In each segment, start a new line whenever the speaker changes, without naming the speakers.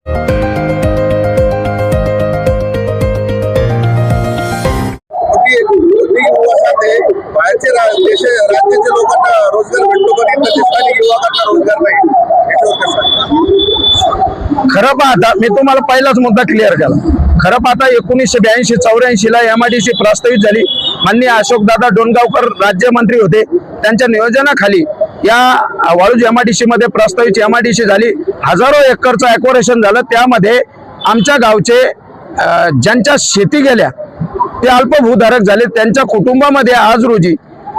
बाहेरचे राज्याच्या लोकांना रोजगार भेटतो पण इथं स्थानिक युवकांना रोजगार नाही।
खरं पाहता मी तुम्हाला पहिलाच मुद्दा क्लिअर केला। खरं पाहता 1982-84 ला MIDC प्रस्तावित झाली। माननीय अशोकदादा डोणगावकर राज्यमंत्री होते, त्यांच्या नियोजनाखाली या वाळूज MIDC मध्ये प्रस्तावित MIDC झाली। हजारो एकरचं ॲक्वायरेशन झालं। त्यामध्ये आमच्या गावचे ज्यांच्या शेती गेल्या ते अल्पभूधारक झाले। त्यांच्या कुटुंबामध्ये आज रोजी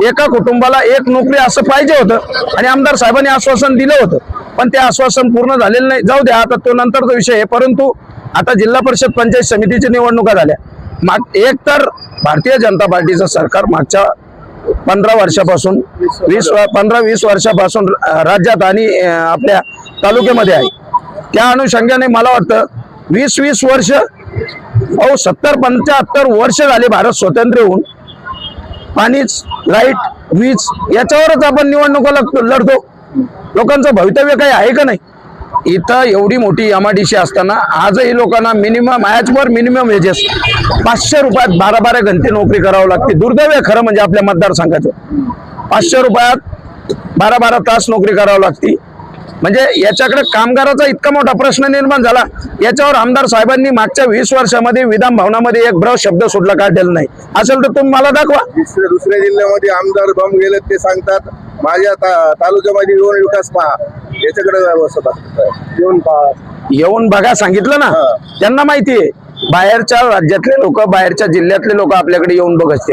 एका कुटुंबाला एक नोकरी असं पाहिजे होतं आणि आमदार साहेबांनी आश्वासन दिलं होतं, पण ते आश्वासन पूर्ण झालेलं नाही। जाऊ द्या, आता तो नंतरचा विषय आहे। परंतु आता जिल्हा परिषद पंचायत समितीची निवडणुका झाल्या। एक तर भारतीय जनता पार्टीचं सरकार मागच्या 15 वर्षापासून 15-20 वर्षापासून राज्यात आणि आपल्या तालुक्यामध्ये आहे। त्या अनुषंगाने मला वाटतं 20-20 वर्ष 70-75 वर्ष झाले भारत स्वतंत्र होऊन पाणीच, लाईट, वीज याच्यावरच आपण निवडणुका लढतो। लोकांचं भवितव्य काही आहे का नाही? इथं एवढी मोठी MIDC असताना आजही लोकांना मिनिमम ॲजवर मिनिमम वेजेस 500 रुपयात 12-12 घंटे नोकरी करावं लागते। दुर्दैव खरं म्हणजे आपल्या मतदारसंघाचं 500 रुपयात 12-12 तास नोकरी करावं लागते। म्हणजे याच्याकडे कामगाराचा इतका मोठा प्रश्न निर्माण झाला। याच्यावर आमदार साहेबांनी मागच्या 20 वर्षामध्ये विधान भवनामध्ये एक ब्र शब्द सुटला काढलेला नाही। असेल तर तुम्ही मला दाखवा।
दुसऱ्या जिल्ह्यामध्ये आमदार बम गेले ते सांगतात माझ्या तालुक्यामध्ये येऊन विकास पहा, याच्याकडे
येऊन बघा सांगितलं ना। त्यांना माहिती आहे बाहेरच्या राज्यातले लोक, बाहेरच्या जिल्ह्यातले लोक आपल्याकडे येऊन बघत।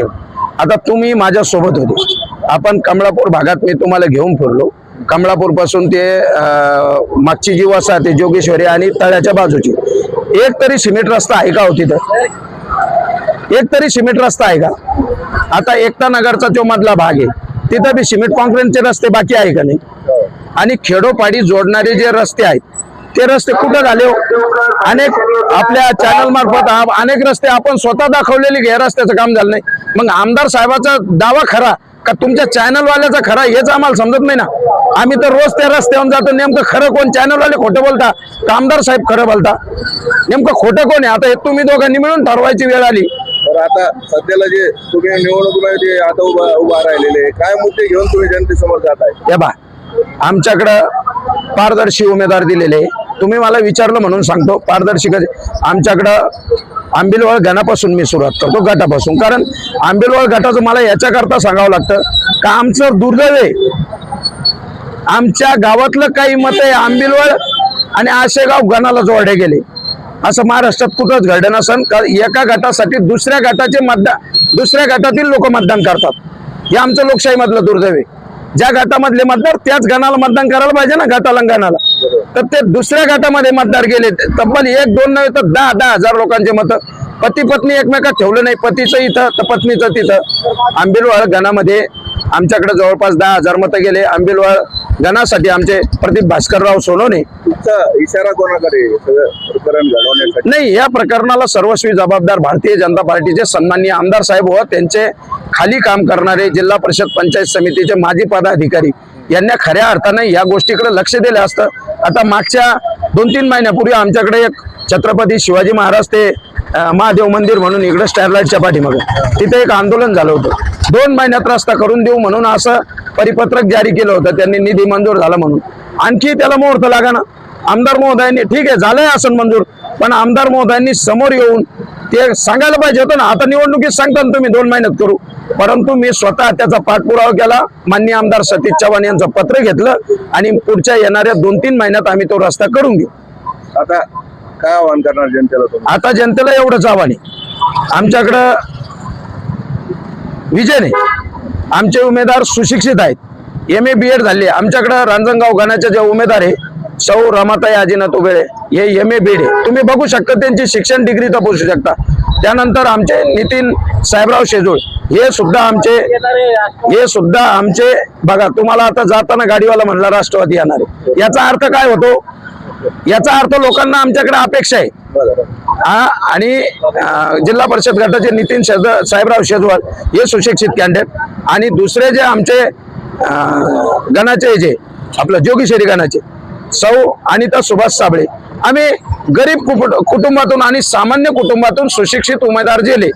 आता तुम्ही माझ्या सोबत होते, आपण कमळापूर भागात मी तुम्हाला घेऊन फिरलो। कमळापूर पासून ते मागची जी वसाहत आहे जोगेश्वरी आणि तळ्याच्या बाजूची एक तरी सिमेंट रस्ता आहे का? होती तर एक तरी सिमेंट रस्ता आहे का? आता एकता नगरचा जो मधला भाग आहे तिथं बी सिमेंट कॉन्क्रीटचे रस्ते बाकी आहे का नाही? आणि खेडोपाडी जोडणारे जे रस्ते आहेत ते रस्ते कुठं झाले? अनेक आपल्या चॅनल मार्फत अनेक रस्ते आपण स्वतः दाखवलेले हे रस्त्याचं काम झालं नाही। मग आमदार साहेबाचा दावा खरा का तुमच्या चॅनलवाल्याचा खरा हेच आम्हाला समजत नाही ना। आम्ही तर रोज त्या रस्त्यावर जातो, नेमकं खरं कोण? चॅनलवाले खोटं बोलता का आमदार साहेब खरं बोलता? नेमकं खोटं कोण आहे? आता हे तुम्ही दोघांनी मिळून ठरवायची वेळ आली।
तर आता सध्याला जे तुम्ही निवडणुकीमध्ये आता उभा राहिलेले काय मुद्दे घेऊन तुम्ही जनतेसमोर जात आहे?
हे बा, आमच्याकडं पारदर्शी उमेदवार दिलेले। तुम्ही मला विचारलं म्हणून सांगतो पारदर्शी आमच्याकडं आंबिलवाळ गणापासून मी सुरुवात करतो, गटापासून। कारण आंबिलवाळ गटाचं मला याच्याकरता सांगावं लागतं का आमचं दुर्दैव आहे, आमच्या गावातलं काही मत आहे आंबिलवाळ आणि आशेगाव गणाला जोडले गेले। असं महाराष्ट्रात कुठंच घडलं नसन का एका गटासाठी दुसऱ्या गटातील लोक मतदान करतात। हे आमचं लोकशाहीमधलं दुर्दैव आहे। ज्या गटामधले मतदार त्याच गणाला मतदान करायला पाहिजे ना, गटाला गणाला। तर ते दुसऱ्या गटामध्ये मतदार गेले, तब्बल 1-2 नव्हे तर 10-10 हजार लोकांचे मत। पती पत्नी एकमेकात ठेवलं नाही, पतीचं इथं तर पत्नीचं तिथं। आंबिलवाळ गणामध्ये आमच्याकडे जवळपास 10,000 मतं गेले। आंबिलवाळ गणासाठी आमचे प्रदीप भास्करराव सोनवणे
इशारा कोणाकडे प्रकरण घडवण्यासाठी
नाही, या प्रकरणाला सर्वस्वी जबाबदार भारतीय जनता पार्टीचे सन्माननीय आमदार साहेब व त्यांचे खाली काम करणारे जिल्हा परिषद पंचायत समितीचे माजी पदाधिकारी यांनी खऱ्या अर्थाने या गोष्टीकडे लक्ष दिलं असतं। आता मागच्या 2-3 महिन्यापूर्वी आमच्याकडे एक छत्रपती शिवाजी महाराज ते महादेव मंदिर म्हणून इकडे स्टॅरलाइटच्या पाठीमागे तिथे एक आंदोलन झालं होतं। 2 महिन्यात रस्ता करून देऊ म्हणून असं परिपत्रक जारी केलं होतं, त्यांनी निधी मंजूर झाला म्हणून। आणखी त्याला मुहूर्त लागा ना। आमदार महोदयांनी ठीक आहे झालंय असं मंजूर, पण आमदार महोदयांनी समोर येऊन ते सांगायला पाहिजे होतं ना। आता निवडणुकीत सांगता तुम्ही 2 महिन्यात करू, परंतु मी स्वतः त्याचा पाठपुरावा केला। माननीय आमदार सतीश चव्हाण यांचं पत्र घेतलं आणि पुढच्या येणाऱ्या 2-3 महिन्यात आम्ही तो रस्ता करून घेऊ।
आता काय आव्हान करणार जनतेला?
आता जनतेला एवढंच आव्हान आहे, आमच्याकडं विजय नाही। आमचे उमेदवार सुशिक्षित आहेत, MA BEd झाले। आमच्याकडं रांजणगाव गणाचे जे उमेदवार आहे सौ रमाताई आजीनाथ उबेळे हे MA BEd आहे, तुम्ही बघू शकता त्यांची शिक्षण डिग्री तपासू शकता। त्यानंतर आमचे नितीन साहेबराव शेजूळ हे सुद्धा आमचे बघा। तुम्हाला आता जाताना गाडीवाला म्हणला राष्ट्रवादी येणार आहे, याचा अर्थ काय होतो? याचा अर्थ लोकांना आमच्याकडे अपेक्षा आहे। आणि जिल्हा परिषद गटाचे नितीन साहेबराव शेजवाल हे सुशिक्षित कॅन्डिडेट आणि दुसरे जे आमचे गणाचे जे आपलं जोगेश्वरी गणाचे सौ अनिता सुभाष साबळे, आम्ही गरीब कुटुंबातून आणि सामान्य कुटुंबातून सुशिक्षित उमेदवार गेले.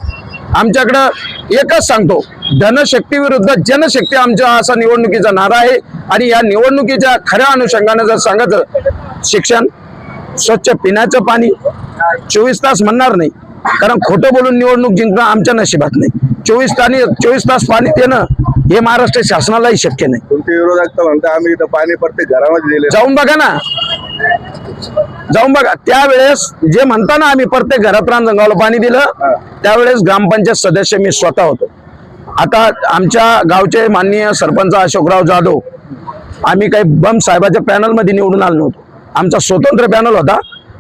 आमच्याकडं एकच सांगतो, धनशक्ती विरुद्ध जनशक्ती आमच्या असा निवडणुकीचा नारा आहे. आणि या निवडणुकीच्या खऱ्या अनुषंगाने जर सांगायचं, शिक्षण, स्वच्छ पिण्याचं पाणी, 24 तास म्हणणार नाही, कारण खोटं बोलून निवडणूक जिंकणं आमच्या नशिबात नाही. 24 तास पाणी देणं हे महाराष्ट्र शासनालाही शक्य नाही.
तुमचे विरोधक तर म्हणता आम्ही इथं पाणी प्रत्येक घरामध्ये दिले.
जाऊन बघा ना, जाऊन बघा. त्यावेळेस जे म्हणताना आम्ही प्रत्येक घरात रांजणगावला पाणी दिलं, त्यावेळेस ग्रामपंचायत सदस्य मी स्वतः होतो. आता आमच्या गावचे माननीय सरपंच अशोकराव जाधव, आम्ही काही बम साहेबाच्या पॅनल मध्ये निवडून आलो नव्हतो. आमचा स्वतंत्र पॅनल होता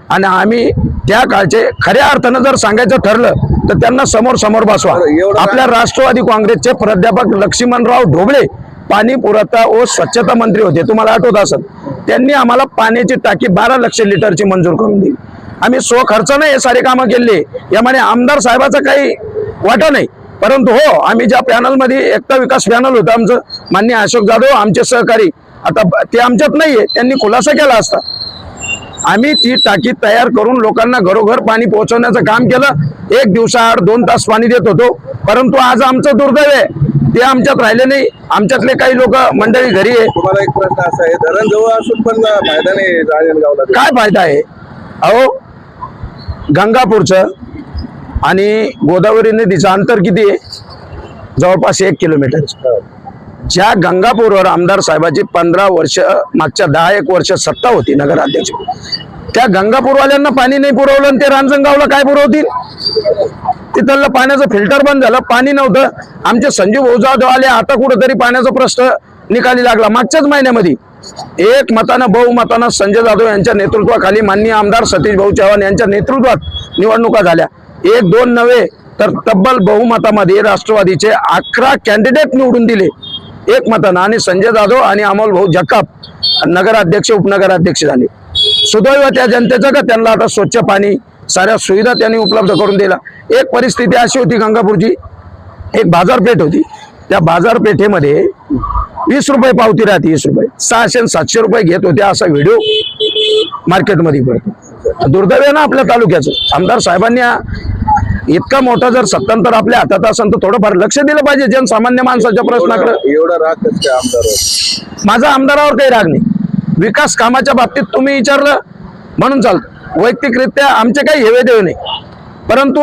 आणि आम्ही त्या काळचे खऱ्या अर्थानं जर सांगायचं ठरलं तर त्यांना समोर समोर बसवा. आपल्या राष्ट्रवादी काँग्रेसचे प्राध्यापक लक्ष्मणराव ढोबळे पाणी पुरवठा व स्वच्छता मंत्री होते, तुम्हाला आठवत असेल. त्यांनी आम्हाला पाण्याची टाकी 12 लक्ष लिटरची मंजूर करून दिली. आम्ही स्वखर्चाने हे सारे कामं केले. यामुळे आमदार साहेबाचं काही वाटा नाही, परंतु हो, आम्ही ज्या पॅनलमध्ये एकता विकास पॅनल होतं आमचं, माननीय अशोक जाधव आमचे सहकारी, आता ते आमच्यात नाहीये, त्यांनी खुलासा केला असता. आम्ही ती टाकी तयार करून लोकांना घरोघर पाणी पोहोचवण्याचं काम केलं. 1 दिवसाआड 2 तास पाणी देत होतो. परंतु आज आमचं दुर्दैव आहे, ते आमच्यात राहिले नाही. आमच्यातले काही लोक मंडळी घरी आहे.
तुम्हाला एक प्रश्न असा आहे, धरण जवळ असून पण फायदा नाही रांजणगावला.
काय फायदा आहे? अहो, गंगापूरचं आणि गोदावरी नदीचं अंतर किती आहे? जवळपास 1 किलोमीटर. ज्या गंगापूरवर आमदार साहेबाची 15 वर्ष, मागच्या 10-1 वर्ष सत्ता होती नगराध्यक्ष, त्या गंगापूरवाल्यांना पाणी नाही पुरवलं आणि ते रांजणगावला काय पुरवतील? तिथलं पाण्याचं फिल्टर बंद झालं, पाणी नव्हतं. आमचे संजीव भाऊ जाधव आले, आता कुठेतरी पाण्याचा प्रश्न निकाली लागला. मागच्याच महिन्यामध्ये एक मतानं, बहुमतानं संजय जाधव यांच्या नेतृत्वाखाली माननीय आमदार सतीश भाऊ चव्हाण यांच्या नेतृत्वात निवडणुका झाल्या. 1-2 नव्हे तर तब्बल बहुमतामध्ये राष्ट्रवादीचे 11 कॅन्डिडेट निवडून दिले एकमतानं. आणि संजय जाधव आणि अमोल भाऊ जगताप नगराध्यक्ष, उपनगराध्यक्ष झाले. सुदैव त्या जनतेचं का त्यांना आता स्वच्छ पाणी, साऱ्या सुविधा त्यांनी उपलब्ध करून दिला. एक परिस्थिती अशी होती, गंगापूरची एक बाजारपेठ होती. त्या बाजारपेठेमध्ये 20 रुपये पावती राहते, 20 रुपये, 600-700 रुपये घेत होते, असा व्हिडिओ मार्केटमध्ये पडतो. दुर्दैव आहे ना आपल्या तालुक्याचं. आमदार साहेबांनी इतका मोठा जर सत्तांतर आपल्या हातात असेल तर थोडंफार लक्ष दिलं पाहिजे जनसामान्य माणसाच्या प्रश्नाकडे.
एवढा राग कसं काय आमदार?
माझा आमदारावर काही राग नाही. विकास कामाच्या बाबतीत तुम्ही विचारलं म्हणून चालतं. वैयक्तिकरित्या आमचे काही हेवेदेवे नाही, परंतु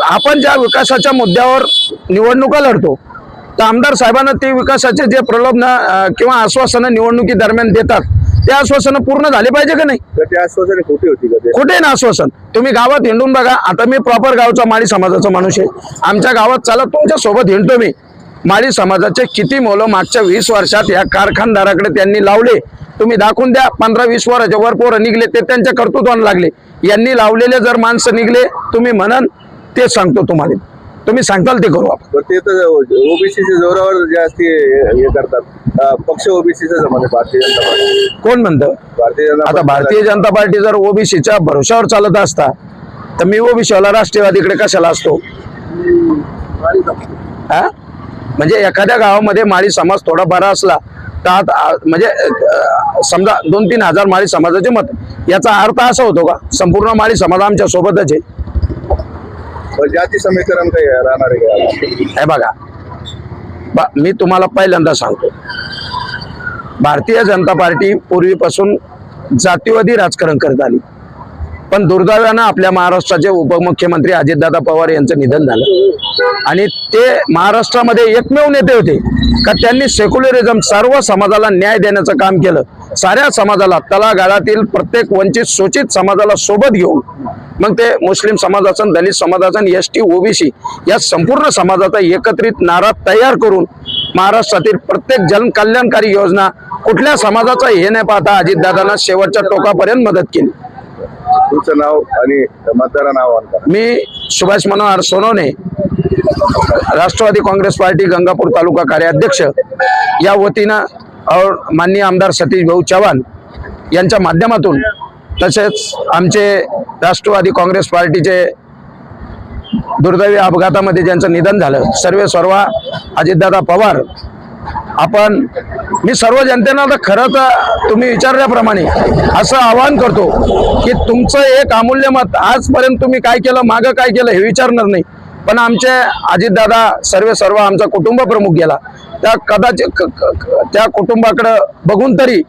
आपण ज्या विकासाच्या मुद्द्यावर निवडणुका लढतो तर आमदार साहेबांना ते विकासाचे जे प्रलोभन किंवा आश्वासनं निवडणुकी दरम्यान देतात, ते आश्वासनं पूर्ण झाले पाहिजे का नाही?
ते आश्वासन खोटी होती का?
खोटे ना आश्वासन. तुम्ही गावात हिंडून बघा. आता मी प्रॉपर गावचा माळी समाजाचा माणूस आहे. आमच्या गावात चला, तुमच्या सोबत हिंडतो मी. माळी समाजाचे किती मोलं मागच्या 20 वर्षात या कारखानदाराकडे त्यांनी लावले, तुम्ही दाखवून द्या. 15-20 वर्षाच्या वर पोरं निघले, ते त्यांच्या कर्तृत्वाने लागले. यांनी लावलेले जर माणसं निघले, तुम्ही म्हणाल ते सांगतो तुम्हाला, तुम्ही सांगताल ते करू आपण.
ते तर ओबीसीच्या जोरावर जास्ती हे करतात. पक्ष ओबीसीचा म्हणजे भारतीय जनता पार्टी.
कोण म्हणतं?
भारतीय जनता
आता भारतीय जनता पार्टी जर ओबीसीच्या भरोशावर चालत असता तर मी ओबीसीवाला राष्ट्रवादीकडे कशाला असतो? हा, म्हणजे एखाद्या गावामध्ये माळी समाज थोडा बरा असला तर म्हणजे समजा 2-3 हजार माळी समाजाचे मत, याचा अर्थ असा होतो का संपूर्ण माळी समाज आमच्या सोबतच आहे?
जाती समीकरण काही राहणार आहे?
हे बघा, मी तुम्हाला पहिल्यांदा सांगतो, भारतीय जनता पार्टी पूर्वीपासून जातीवादी राजकारण करत आली. पण दुर्दैवानं आपल्या महाराष्ट्राचे उपमुख्यमंत्री अजितदादा पवार यांचं निधन झालं आणि ते महाराष्ट्रामध्ये एकमेव नेते होते का त्यांनी सेक्युलरिझम, सर्व समाजाला न्याय देण्याचं काम केलं. साऱ्या समाजाला, तळागाळातील प्रत्येक वंचित शोषित समाजाला सोबत घेऊन, मग ते मुस्लिम समाज असन, दलित समाज असन, एसटी, ओबीसी या संपूर्ण समाजाचा एकत्रित नारा तयार करून महाराष्ट्रातील प्रत्येक जनकल्याणकारी योजना, कुठल्या समाजाचा हे न पाहता अजितदादांना शेवटच्या टोकापर्यंत मदत केली.
तुमचं नाव आणि मतदार नाव?
मी सुभाष मनोहर सोनवणे, राष्ट्रवादी काँग्रेस पार्टी गंगापूर तालुका कार्याध्यक्ष या वतीनं और माननीय आमदार सतीश भाऊ चव्हाण यांच्या माध्यमातून, तसेच आमचे राष्ट्रवादी काँग्रेस पार्टीचे दुर्दैवी अपघातामध्ये ज्यांचं निधन झालं, सर्व अजितदादा पवार, आपण मी सर्व जनतेनं आता खरं तर तुम्ही विचारल्याप्रमाणे असं आवाहन करतो की तुमचं एक अमूल्य मत, आजपर्यंत तुम्ही काय केलं, मागं काय केलं हे विचारणार नाही, पण आमचे अजितदादा सर्व आमचा कुटुंब प्रमुख गेला, त्या कदाचित त्या कुटुंबाकडे बघून तरी